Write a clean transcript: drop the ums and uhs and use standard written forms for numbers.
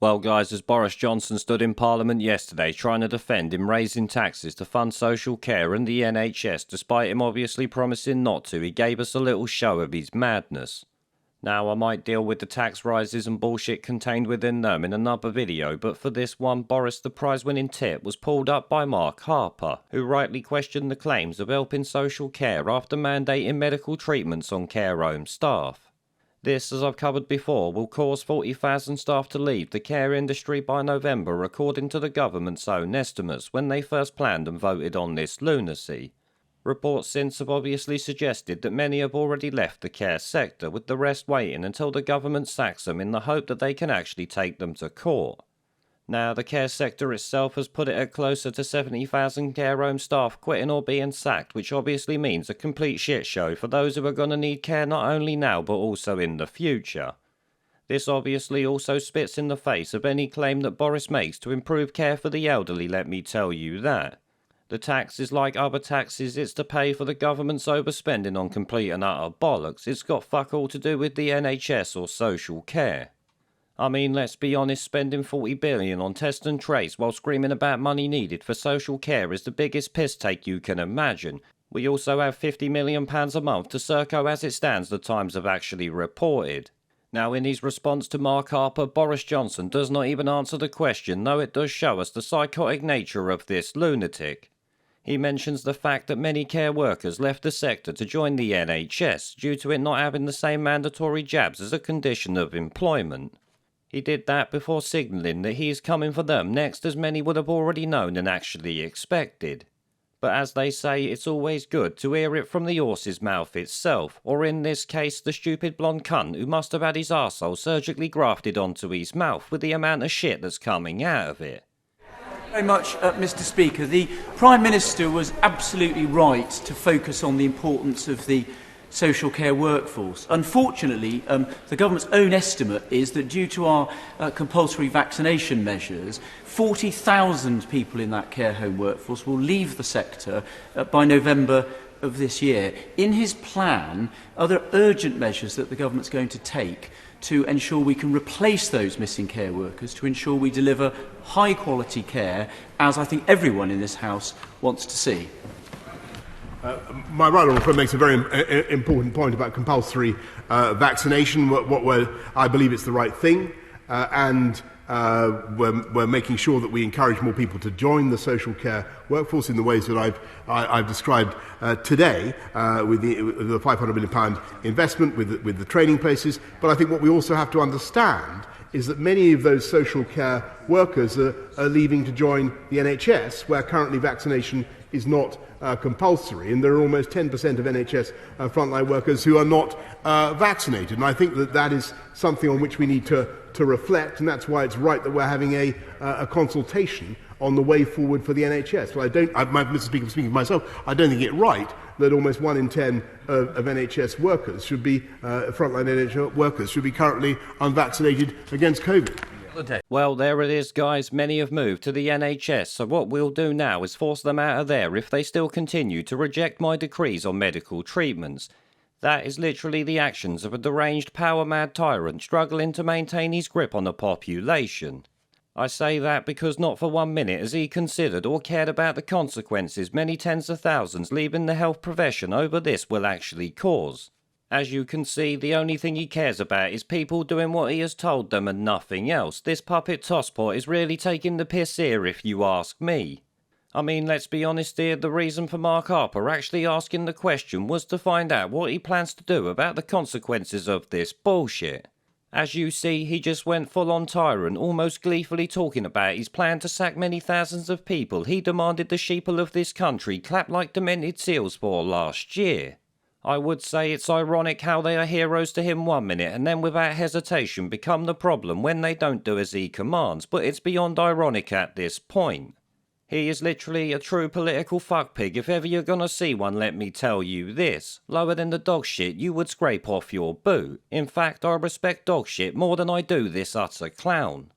Well guys, as Boris Johnson stood in Parliament yesterday trying to defend him raising taxes to fund social care and the NHS, despite him obviously promising not to, he gave us a little show of his madness. Now, I might deal with the tax rises and bullshit contained within them in another video, but for this one, Boris the prize-winning tip was pulled up by Mark Harper, who rightly questioned the claims of helping social care after mandating medical treatments on care home staff. This, as I've covered before, will cause 40,000 staff to leave the care industry by November, according to the government's own estimates when they first planned and voted on this lunacy. Reports since have obviously suggested that many have already left the care sector, with the rest waiting until the government sacks them in the hope that they can actually take them to court. Now, the care sector itself has put it at closer to 70,000 care home staff quitting or being sacked, which obviously means a complete shit show for those who are going to need care not only now but also in the future. This obviously also spits in the face of any claim that Boris makes to improve care for the elderly, let me tell you that. The tax is like other taxes, it's to pay for the government's overspending on complete and utter bollocks. It's got fuck all to do with the NHS or social care. I mean, let's be honest, spending 40 billion on test and trace while screaming about money needed for social care is the biggest piss take you can imagine. We also have £50 million a month to Serco as it stands, the Times have actually reported. Now, in his response to Mark Harper, Boris Johnson does not even answer the question, though it does show us the psychotic nature of this lunatic. He mentions the fact that many care workers left the sector to join the NHS due to it not having the same mandatory jabs as a condition of employment. He did that before signalling that he is coming for them next, as many would have already known and actually expected. But as they say, it's always good to hear it from the horse's mouth itself, or in this case the stupid blonde cunt who must have had his arsehole surgically grafted onto his mouth with the amount of shit that's coming out of it. Very much, Mr. Speaker. The Prime Minister was absolutely right to focus on the importance of the social care workforce. Unfortunately, the government's own estimate is that due to our compulsory vaccination measures, 40,000 people in that care home workforce will leave the sector by November of this year. In his plan, are there urgent measures that the government's going to take to ensure we can replace those missing care workers, to ensure we deliver high-quality care, as I think everyone in this House wants to see? My right honourable friend makes a very important point about compulsory vaccination. I believe it's the right thing, and we're making sure that we encourage more people to join the social care workforce in the ways that I've described today, with the £500 million investment, with the training places. But I think what we also have to understand is that many of those social care workers are leaving to join the NHS, where currently vaccination is not compulsory, and there are almost 10% of NHS frontline workers who are not vaccinated. And I think that is something on which we need to reflect, and that's why it's right that we're having a consultation on the way forward for the NHS. Well, Mr. Speaker, speaking for myself, I don't think it's right that almost 1 in 10 of NHS workers should be, frontline NHS workers, should be currently unvaccinated against COVID. Well, there it is, guys. Many have moved to the NHS, so what we'll do now is force them out of there if they still continue to reject my decrees on medical treatments. That is literally the actions of a deranged, power-mad tyrant struggling to maintain his grip on the population. I say that because not for 1 minute has he considered or cared about the consequences many tens of thousands leaving the health profession over this will actually cause. As you can see, the only thing he cares about is people doing what he has told them and nothing else. This puppet tosspot is really taking the piss here if you ask me. I mean, let's be honest here, the reason for Mark Harper actually asking the question was to find out what he plans to do about the consequences of this bullshit. As you see, he just went full on tyrant, almost gleefully talking about his plan to sack many thousands of people he demanded the sheeple of this country clap like demented seals for last year. I would say it's ironic how they are heroes to him 1 minute and then without hesitation become the problem when they don't do as he commands, but it's beyond ironic at this point. He is literally a true political fuckpig if ever you're gonna see one, let me tell you this. Lower than the dog shit you would scrape off your boot. In fact, I respect dog shit more than I do this utter clown.